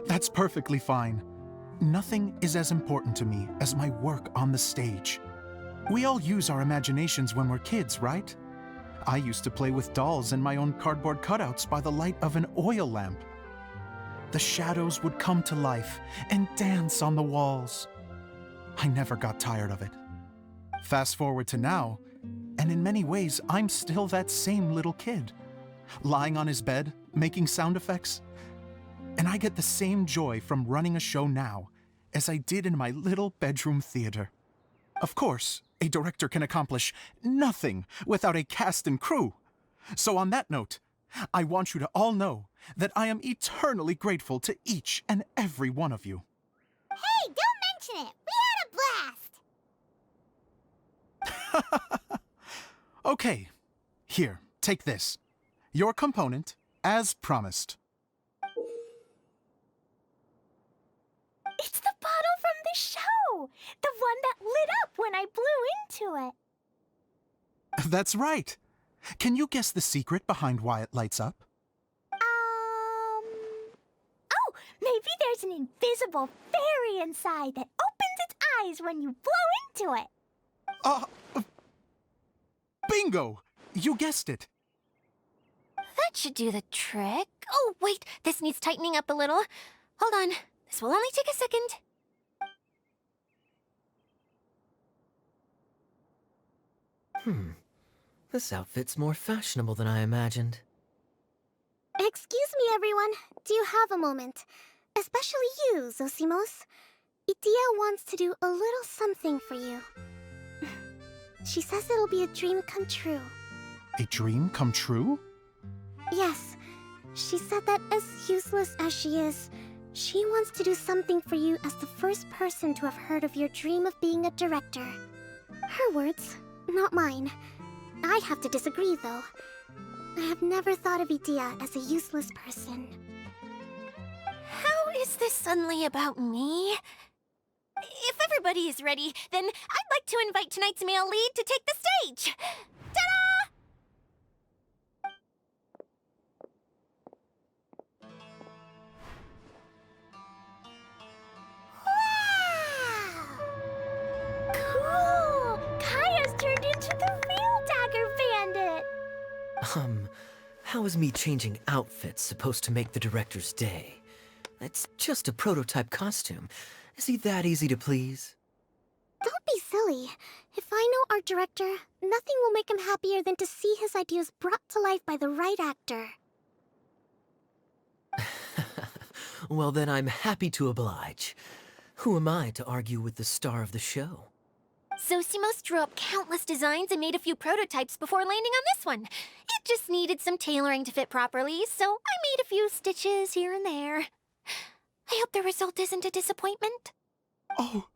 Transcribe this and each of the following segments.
That's perfectly fine. Nothing is as important to me as my work on the stage. We all use our imaginations when we're kids, right? I used to play with dolls and my own cardboard cutouts by the light of an oil lamp. The shadows would come to life and dance on the walls. I never got tired of it. Fast forward to now, and in many ways, I'm still that same little kid, lying on his bed, making sound effects. And I get the same joy from running a show now as I did in my little bedroom theater. Of course, a director can accomplish nothing without a cast and crew. So on that note, I want you to all know that I am eternally grateful to each and every one of you. Hey, don't mention it! We had a blast! Okay, here, take this. Your component, as promised. It's the bottle from the show! The one that lit up when I blew into it. That's right. Can you guess the secret behind why it lights up? Oh, maybe there's an invisible fairy inside that opens its eyes when you blow into it. Bingo! You guessed it. That should do the trick. Oh, wait, this needs tightening up a little. Hold on, this will only take a second. This outfit's more fashionable than I imagined. Excuse me, everyone. Do you have a moment? Especially you, Zosimos. Idia wants to do a little something for you. She says it'll be a dream come true. A dream come true? Yes. She said that as useless as she is, she wants to do something for you as the first person to have heard of your dream of being a director. Her words, not mine. I have to disagree, though. I have never thought of Idia as a useless person. How is this suddenly about me? If everybody is ready, then I'd like to invite tonight's male lead to take the stage. Ta-da! Wow! Cool! Kaya's turned into the real Dagger Bandit! How is me changing outfits supposed to make the director's day? It's just a prototype costume. Is he that easy to please? Don't be silly. If I know our director, nothing will make him happier than to see his ideas brought to life by the right actor. Well, then I'm happy to oblige. Who am I to argue with the star of the show? Zosimos drew up countless designs and made a few prototypes before landing on this one. It just needed some tailoring to fit properly, so I made a few stitches here and there. I hope the result isn't a disappointment. Oh,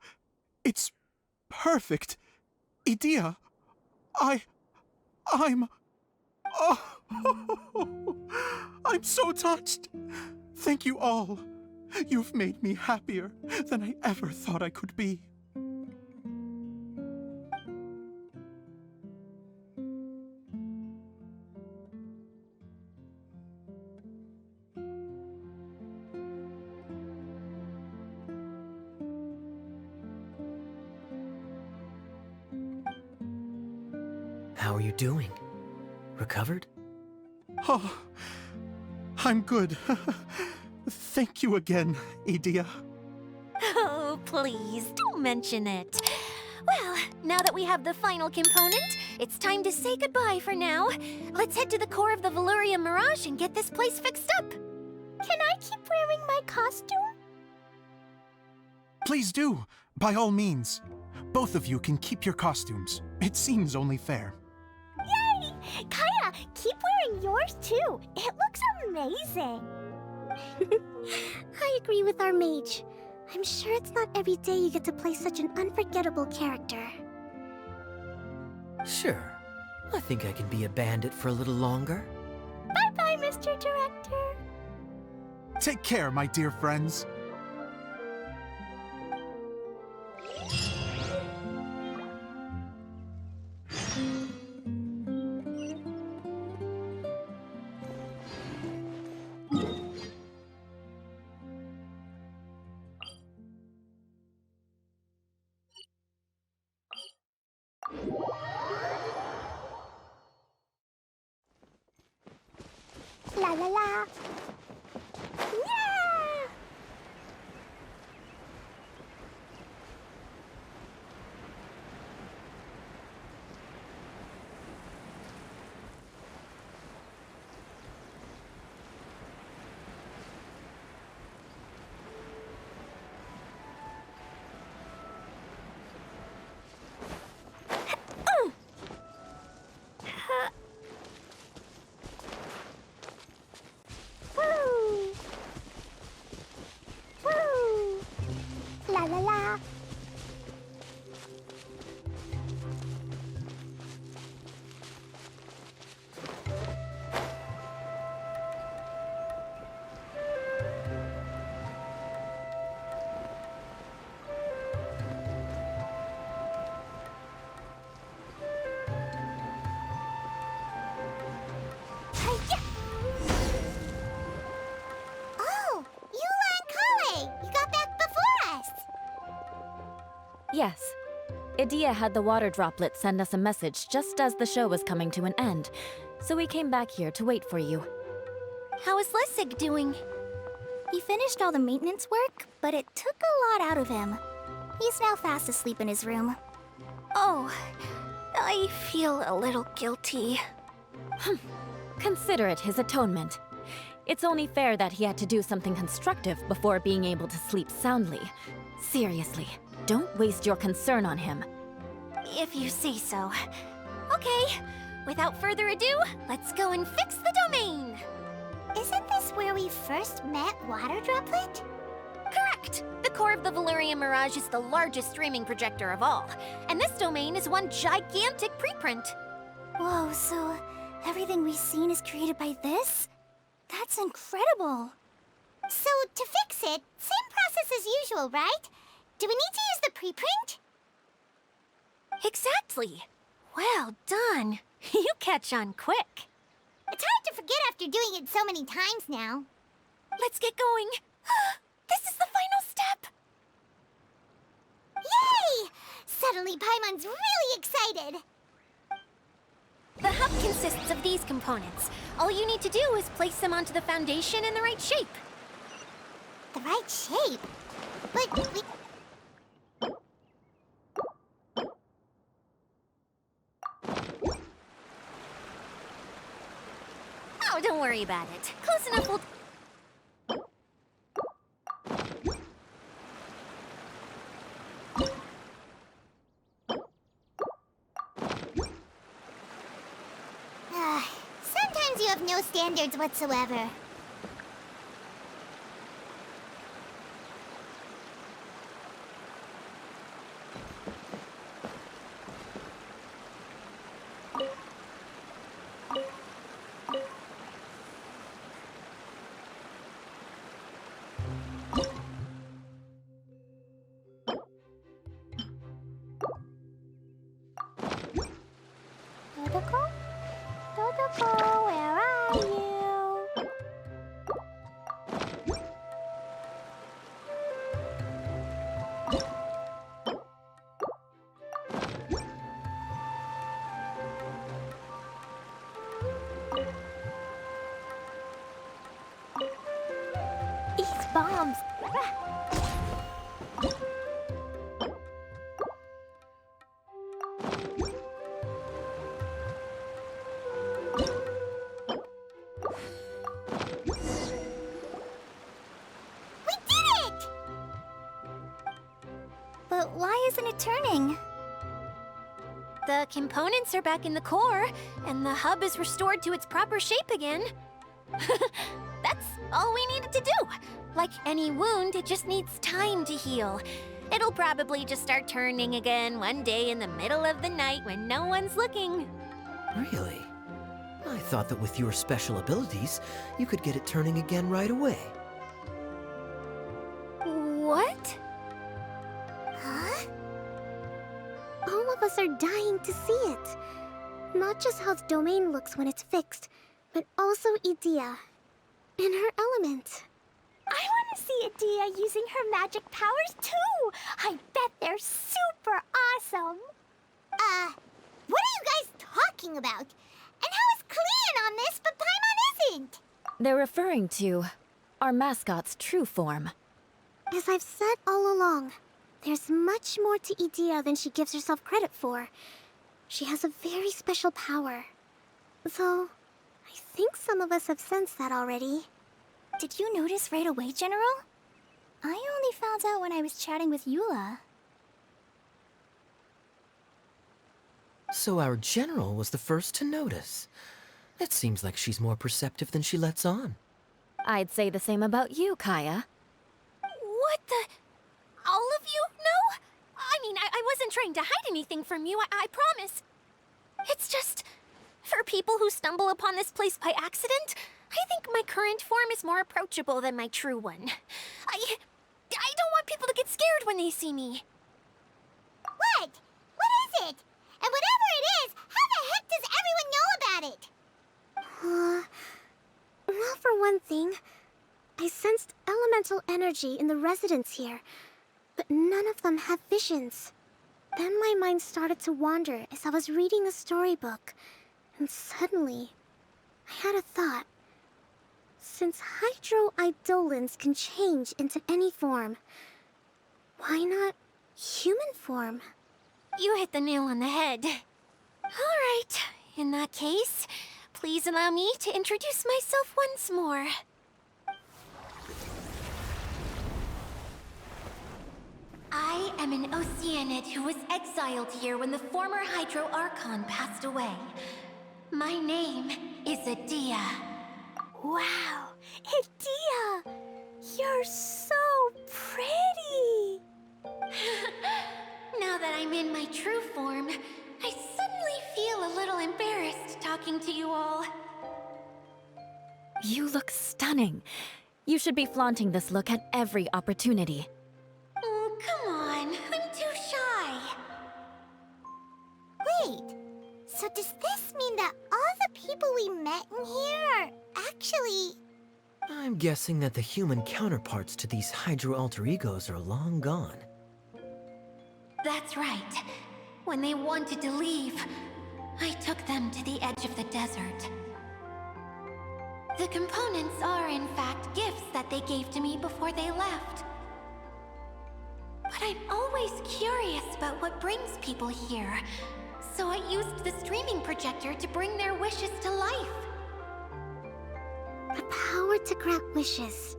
it's perfect. Idia, I'm... Oh, I'm so touched. Thank you all. You've made me happier than I ever thought I could be. How are you doing? Recovered? Oh, I'm good. Thank you again, Idia. Oh, please, don't mention it. Well, now that we have the final component, it's time to say goodbye for now. Let's head to the core of the Veluria Mirage and get this place fixed up. Can I keep wearing my costume? Please do, by all means. Both of you can keep your costumes. It seems only fair. Yay! Kaya, keep wearing yours too. It looks amazing. I agree with our mage. I'm sure it's not every day you get to play such an unforgettable character. Sure. I think I can be a bandit for a little longer. Bye-bye, Mr. Director. Take care, my dear friends. Yes. Idia had the water droplet send us a message just as the show was coming to an end, so we came back here to wait for you. How is Lessig doing? He finished all the maintenance work, but it took a lot out of him. He's now fast asleep in his room. Oh, I feel a little guilty. Consider it his atonement. It's only fair that he had to do something constructive before being able to sleep soundly. Seriously, don't waste your concern on him. If you say so. Okay, without further ado, let's go and fix the domain! Isn't this where we first met Water Droplet? Correct! The core of the Valerian Mirage is the largest streaming projector of all, and this domain is one gigantic preprint. Whoa, so everything we've seen is created by this? That's incredible! So, to fix it, same process as usual, right? Do we need to use the preprint? Exactly! Well done! You catch on quick. It's hard to forget after doing it so many times now. Let's get going. This is the final step! Yay! Suddenly Paimon's really excited! The hub consists of these components. All you need to do is place them onto the foundation in the right shape. The right shape? But we... Oh, don't worry about it. Close enough will... Sometimes you have no standards whatsoever. Dodoko? Dodoko, where are you? These bombs. But why isn't it turning? The components are back in the core, and the hub is restored to its proper shape again. That's all we needed to do. Like any wound, it just needs time to heal. It'll probably just start turning again one day in the middle of the night when no one's looking. Really? I thought that with your special abilities, you could get it turning again right away. What? Huh? All of us are dying to see it. Not just how the domain looks when it's fixed, but also Idia. In her element. I want to see Idia using her magic powers too! I bet they're super awesome! What are you guys talking about? And how is Kleon on this, but Paimon isn't? They're referring to our mascot's true form. As I've said all along, there's much more to Idia than she gives herself credit for. She has a very special power. Though, I think some of us have sensed that already. Did you notice right away, General? I only found out when I was chatting with Eula. So our general was the first to notice. It seems like she's more perceptive than she lets on. I'd say the same about you, Kaya. What the... All of you? No? I mean, I wasn't trying to hide anything from you, I promise. It's just... For people who stumble upon this place by accident, I think my current form is more approachable than my true one. I don't want people to get scared when they see me. What? What is it? And whatever it is, how the heck does everyone know about it? Well, for one thing, I sensed elemental energy in the residents here, but none of them have visions. Then my mind started to wander as I was reading a storybook, and suddenly, I had a thought. Since hydroidolins can change into any form, why not human form? You hit the nail on the head. Alright, in that case, please allow me to introduce myself once more. I am an Oceanid who was exiled here when the former Hydro Archon passed away. My name is Adia. Wow, Idia! You're so pretty! Now that I'm in my true form, I suddenly feel a little embarrassed talking to you all. You look stunning. You should be flaunting this look at every opportunity. Oh, come on. I'm too shy. Wait, so does this mean that all the people we met in here are actually... I'm guessing that the human counterparts to these Hydro alter egos are long gone. That's right. When they wanted to leave, I took them to the edge of the desert. The components are, in fact, gifts that they gave to me before they left. But I'm always curious about what brings people here, so I used the streaming projector to bring their wishes to life. The power to grant wishes,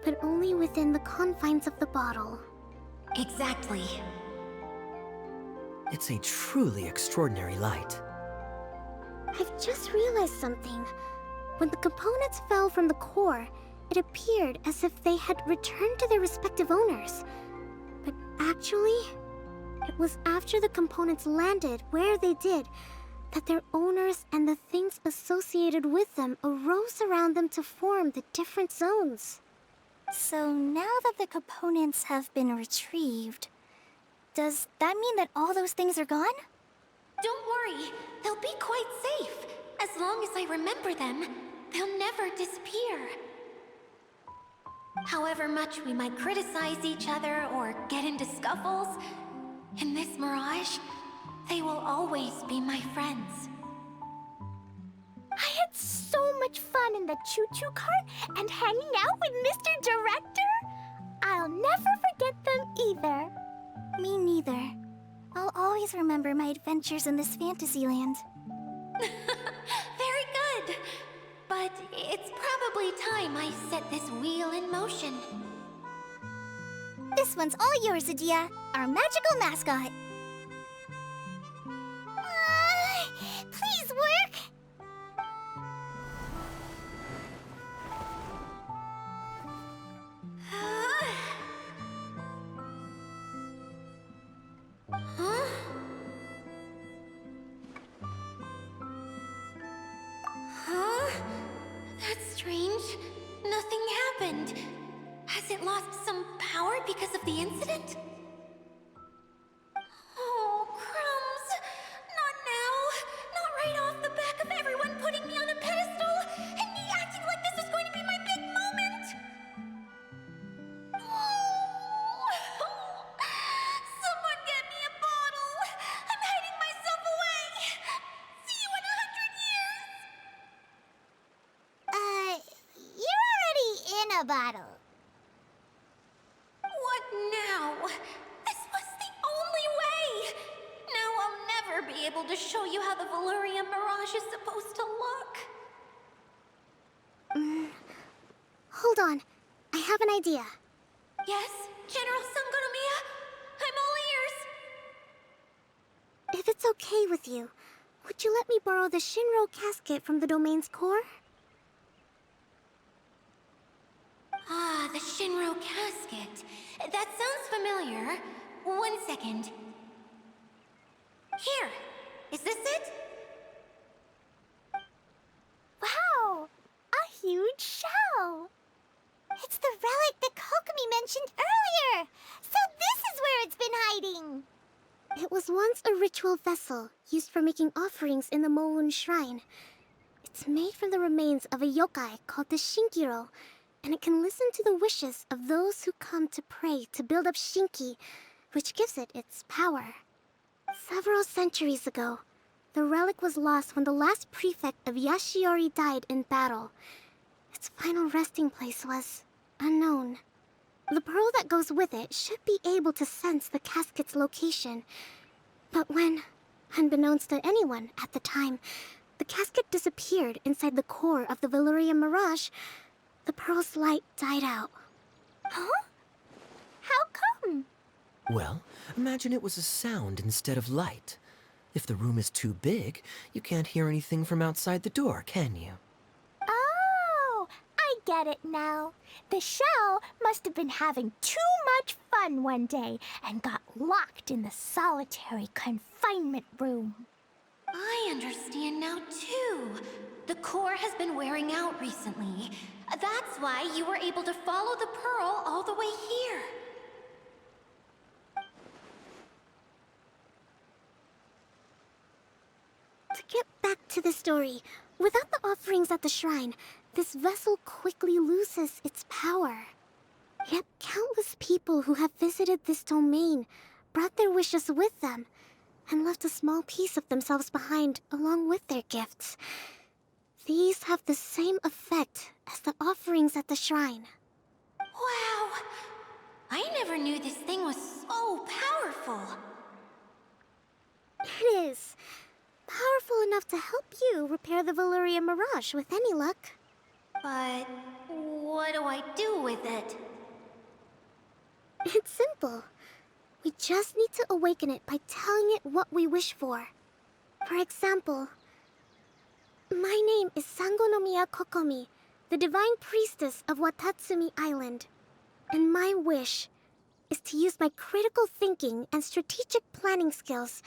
but only within the confines of the bottle. Exactly. It's a truly extraordinary light. I've just realized something. When the components fell from the core, it appeared as if they had returned to their respective owners. But actually, it was after the components landed where they did that their owners and the things associated with them arose around them to form the different zones. So now that the components have been retrieved, does that mean that all those things are gone? Don't worry, they'll be quite safe. As long as I remember them, they'll never disappear. However much we might criticize each other or get into scuffles, in this mirage, they will always be my friends. I had so much fun in the choo-choo cart and hanging out with Mr. Director. I'll never forget them either. Me neither. I'll always remember my adventures in this fantasy land. Very good. But it's probably time I set this wheel in motion. This one's all yours, Adia, our magical mascot. Please work! Huh? Huh? That's strange. Nothing happened. Has it lost some power because of the incident? Oh, crumbs. Not now. Not right off the back of everyone putting me on a pedestal and me acting like this is going to be my big moment. Someone get me a bottle. I'm hiding myself away. See you in 100 years. You're already in a bottle. What now? This was the only way! Now I'll never be able to show you how the Valurian Mirage is supposed to look. Hold on. I have an idea. Yes, General Sangonomiya? I'm all ears. If it's okay with you, would you let me borrow the Shinro casket from the domain's core? Ah, the Shinro casket. That sounds familiar. 1 second. Here. Is this it? Wow! A huge shell! It's the relic that Kokomi mentioned earlier! So this is where it's been hiding! It was once a ritual vessel used for making offerings in the Moon Shrine. It's made from the remains of a yokai called the Shinkiro, and it can listen to the wishes of those who come to pray to build up Shinki, which gives it its power. Several centuries ago, the relic was lost when the last prefect of Yashiori died in battle. Its final resting place was unknown. The pearl that goes with it should be able to sense the casket's location. But when, unbeknownst to anyone at the time, the casket disappeared inside the core of the Valyrian Mirage, the pearl's light died out. Huh? How come? Well, imagine it was a sound instead of light. If the room is too big, you can't hear anything from outside the door, can you? Oh, I get it now. The shell must have been having too much fun one day and got locked in the solitary confinement room. I understand now, too. The core has been wearing out recently. That's why you were able to follow the pearl all the way here. To get back to the story, without the offerings at the shrine, this vessel quickly loses its power. Yet countless people who have visited this domain brought their wishes with them and left a small piece of themselves behind along with their gifts. These have the same effect as the offerings at the shrine. Wow! I never knew this thing was so powerful. It is. Powerful enough to help you repair the Valyrian Mirage with any luck. But what do I do with it? It's simple. We just need to awaken it by telling it what we wish for. For example, my name is Sangonomiya Kokomi, the divine priestess of Watatsumi Island. And my wish is to use my critical thinking and strategic planning skills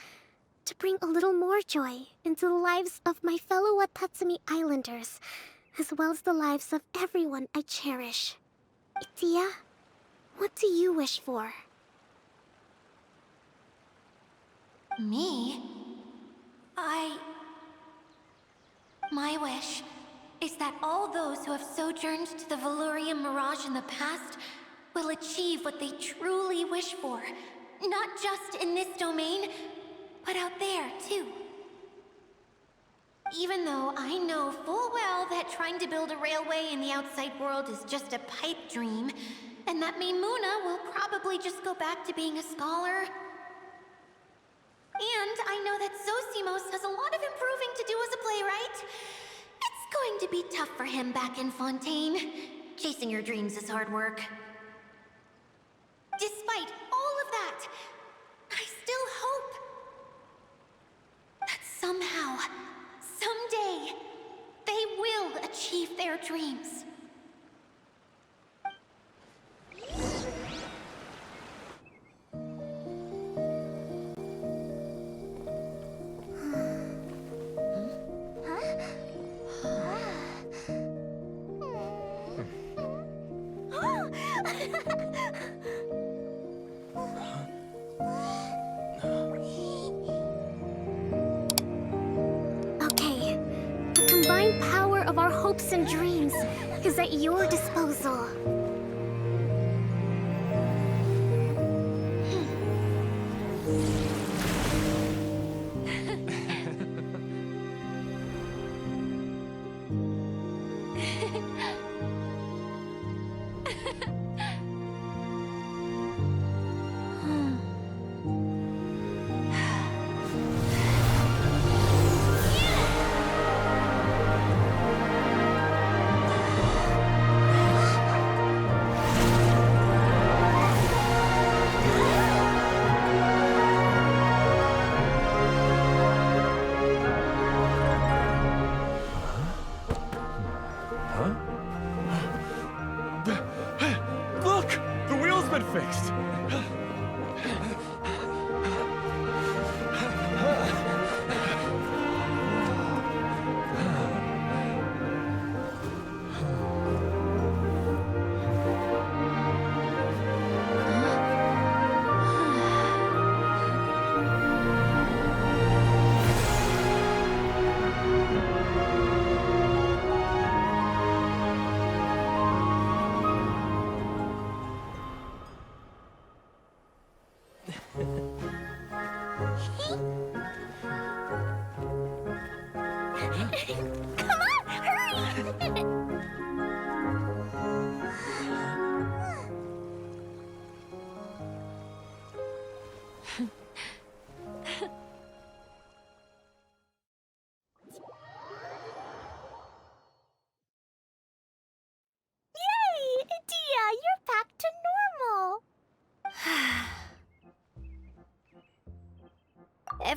to bring a little more joy into the lives of my fellow Watatsumi Islanders, as well as the lives of everyone I cherish. Itia, what do you wish for? Me? My wish is that all those who have sojourned to the Valyrian Mirage in the past will achieve what they truly wish for. Not just in this domain, but out there, too. Even though I know full well that trying to build a railway in the outside world is just a pipe dream, and that Maimuna will probably just go back to being a scholar. And I know that Zosimos has a lot of improving to do as a playwright. It's going to be tough for him back in Fontaine. Chasing your dreams is hard work. Despite all of that, I still hope that somehow, someday, they will achieve their dreams. Okay, the combined power of our hopes and dreams is at your disposal. Look! The wheel's been fixed!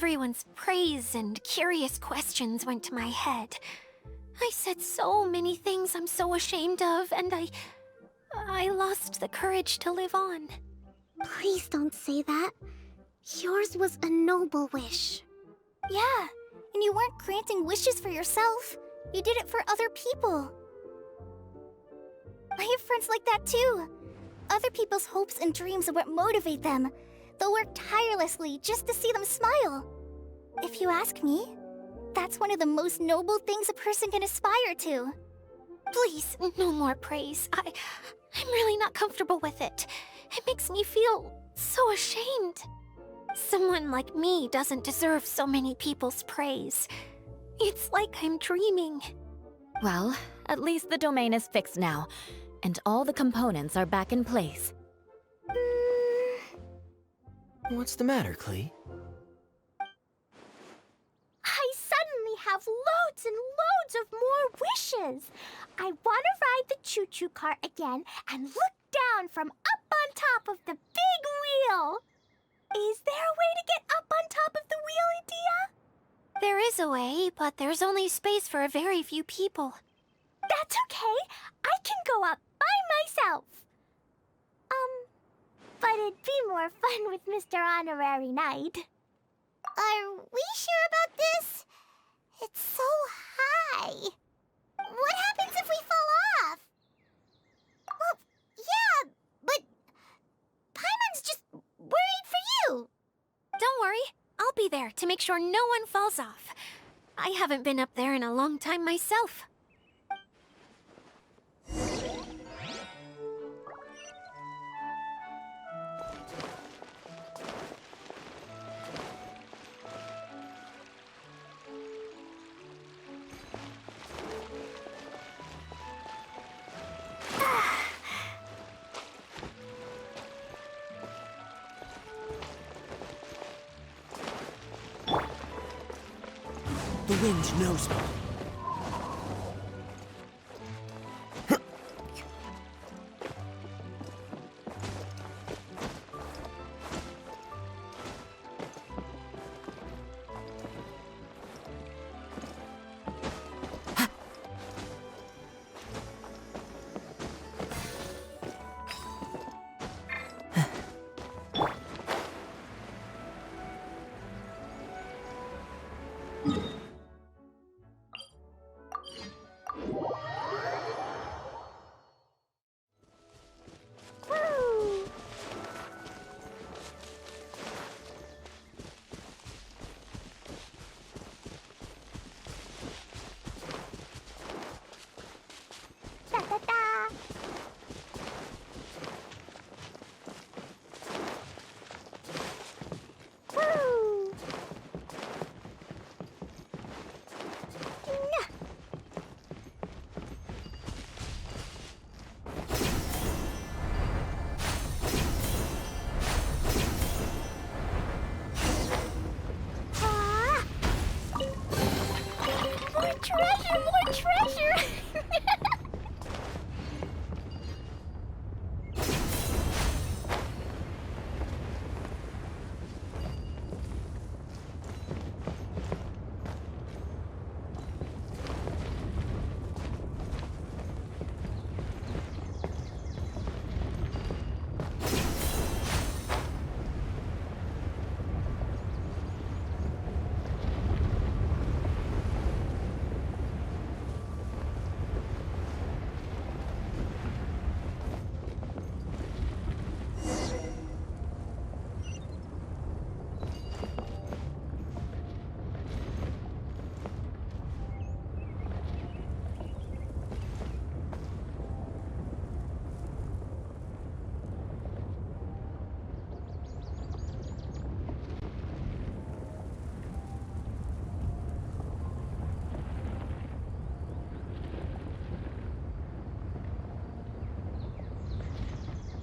Everyone's praise and curious questions went to my head. I said so many things I'm so ashamed of, and I lost the courage to live on. Please don't say that. Yours was a noble wish. Yeah, and you weren't granting wishes for yourself. You did it for other people. I have friends like that too. Other people's hopes and dreams are what motivate them. They'll work tirelessly just to see them smile. If you ask me, that's one of the most noble things a person can aspire to. Please, no more praise. I'm really not comfortable with it. It makes me feel so ashamed. Someone like me doesn't deserve so many people's praise. It's like I'm dreaming. Well, at least the domain is fixed now, and all the components are back in place. What's the matter, Klee? I suddenly have loads and loads of more wishes. I want to ride the choo-choo cart again and look down from up on top of the big wheel. Is there a way to get up on top of the wheel, Edea? There is a way, but there's only space for a very few people. That's okay. I can go up by myself. But it'd be more fun with Mr. Honorary Knight. Are we sure about this? It's so high. What happens if we fall off? Well, yeah, but Paimon's just worried for you. Don't worry, I'll be there to make sure no one falls off. I haven't been up there in a long time myself. The wind knows me. More treasure!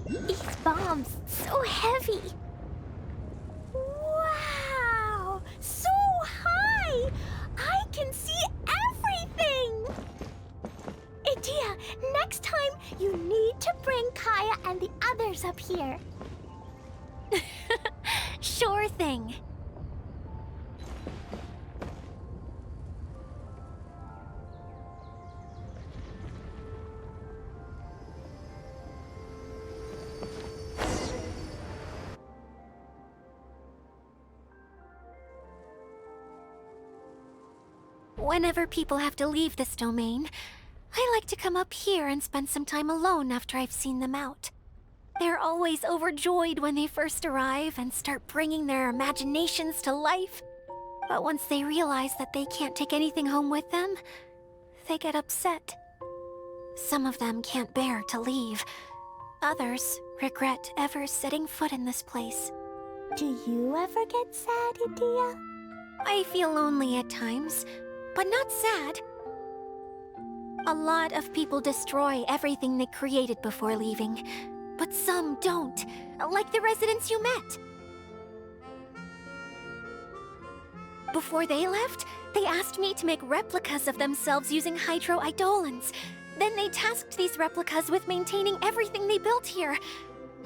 These bombs, so heavy. Wow, so high. I can see everything. Edea, next time you need to bring Kaya and the others up here. Sure thing. Whenever people have to leave this domain, I like to come up here and spend some time alone after I've seen them out. They're always overjoyed when they first arrive and start bringing their imaginations to life. But once they realize that they can't take anything home with them, they get upset. Some of them can't bear to leave. Others regret ever setting foot in this place. Do you ever get sad, Idia? I feel lonely at times, but not sad. A lot of people destroy everything they created before leaving, but some don't, like the residents you met. Before they left, they asked me to make replicas of themselves using hydro-eidolons. Then they tasked these replicas with maintaining everything they built here,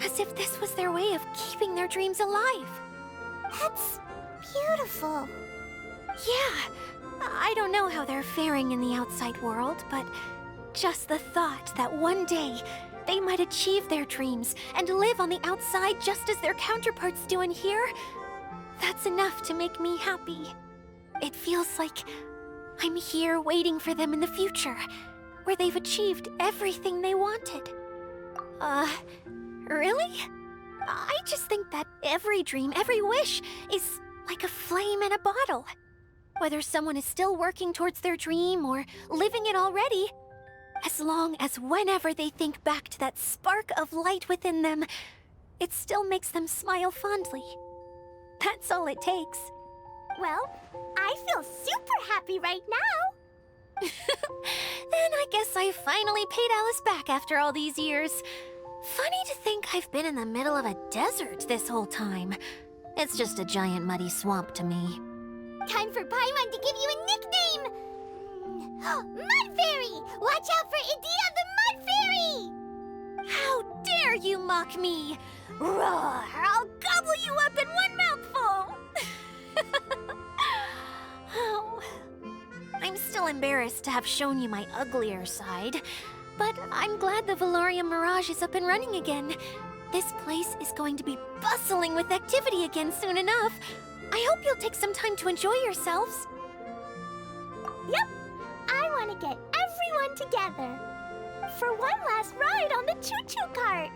as if this was their way of keeping their dreams alive. That's beautiful. Yeah, I don't know how they're faring in the outside world, but just the thought that one day they might achieve their dreams and live on the outside just as their counterparts do in here, that's enough to make me happy. It feels like I'm here waiting for them in the future, where they've achieved everything they wanted. Really? I just think that every dream, every wish, is like a flame in a bottle. Whether someone is still working towards their dream or living it already, as long as whenever they think back to that spark of light within them, it still makes them smile fondly. That's all it takes. Well, I feel super happy right now. Then I guess I finally paid Alice back after all these years. Funny to think I've been in the middle of a desert this whole time. It's just a giant muddy swamp to me. Time for Paimon to give you a nickname! Mud Fairy! Watch out for Idia the Mud Fairy! How dare you mock me! Roar! I'll gobble you up in one mouthful! Oh. I'm still embarrassed to have shown you my uglier side, but I'm glad the Valorium Mirage is up and running again. This place is going to be bustling with activity again soon enough. I hope you'll take some time to enjoy yourselves. Yep, I want to get everyone together for one last ride on the choo-choo cart.